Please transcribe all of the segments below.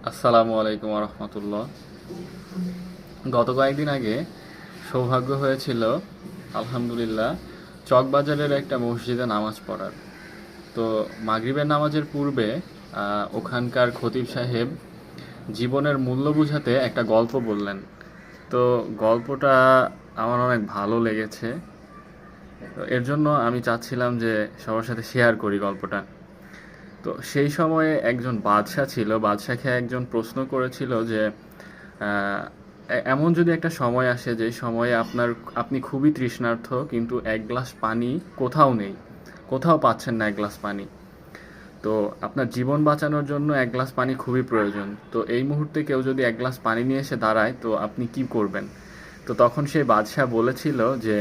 আসসালামু আলাইকুম রহমতুল্লাহ। গত কয়েকদিন আগে সৌভাগ্য হয়েছিল আলহামদুলিল্লাহ চকবাজারের একটা মসজিদে নামাজ পড়ার। তো মাগরিবের নামাজের পূর্বে ওখানকার খতিব সাহেব জীবনের মূল্য বুঝাতে একটা গল্প বললেন। তো গল্পটা আমার অনেক ভালো লেগেছে। তো এর জন্য আমি চাচ্ছিলাম যে সবার সাথে শেয়ার করি গল্পটা। তো সেই সময়ে একজন বাদশা ছিল। বাদশাকে একজন প্রশ্ন করেছিল যে আহ, এমন যদি একটা সময় আসে যে সময়ে আপনি খুবই তৃষ্ণার্ত, কিন্তু এক গ্লাস পানি কোথাও নেই, কোথাও পাচ্ছেন না এক গ্লাস পানি। তো আপনার জীবন বাঁচানোর জন্য এক গ্লাস পানি খুবই প্রয়োজন। তো এই মুহূর্তে কেউ যদি এক গ্লাস পানি নিয়ে এসে দাঁড়ায়, তো আপনি কি করবেন? তো তখন সেই বাদশা বলেছিল যে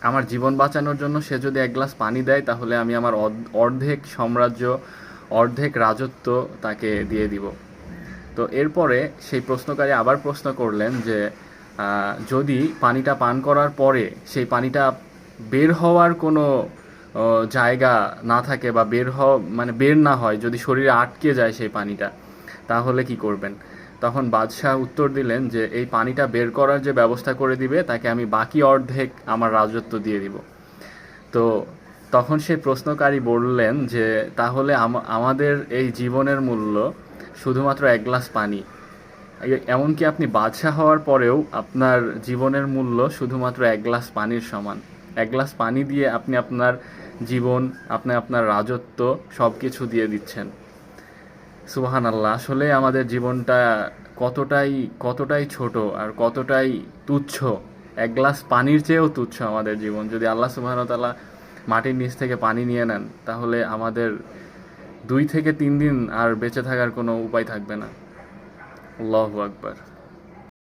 আমার জীবন বাঁচানোর জন্য সে যদি এক গ্লাস পানি দেয়, তাহলে আমি আমার অর্ধেক সাম্রাজ্য, অর্ধেক রাজত্ব তাকে দিয়ে দিব। তো এরপরে সেই প্রশ্নকারী আবার প্রশ্ন করলেন যে যদি পানিটা পান করার পরে সেই পানিটা বের হওয়ার কোনো জায়গা না থাকে, বা মানে বের না হয়, যদি শরীরে আটকে যায় সেই পানিটা, তাহলে কি করবেন? তখন বাদশাহ উত্তর দিলেন যে এই পানিটা বের করার যে ব্যবস্থা করে দিবে, তাকে আমি বাকি অর্ধেক আমার রাজত্ব দিয়ে দিব। তো তখন সেই প্রশ্নকারী বললেন যে তাহলে আমাদের এই জীবনের মূল্য শুধুমাত্র এক গ্লাস পানি। এমনকি আপনি বাদশা হওয়ার পরেও আপনার জীবনের মূল্য শুধুমাত্র এক গ্লাস পানির সমান। এক গ্লাস পানি দিয়ে আপনি আপনার জীবন, আপনি আপনার রাজত্ব সব কিছু দিয়ে দিচ্ছেন। সুবহানাল্লাহ! আসলে আমাদের জীবনটা কতটাই কতটাই ছোট আর কতটাই তুচ্ছ। এক গ্লাস পানির চেয়েও তুচ্ছ আমাদের জীবন। যদি আল্লাহ সুবহানাহু ওয়া তাআলা মাটির নিচ থেকে পানি নিয়ে নেন, তাহলে আমাদের 2 থেকে 3 দিন আর বেঁচে থাকার কোনো উপায় থাকবে না। আল্লাহু আকবার।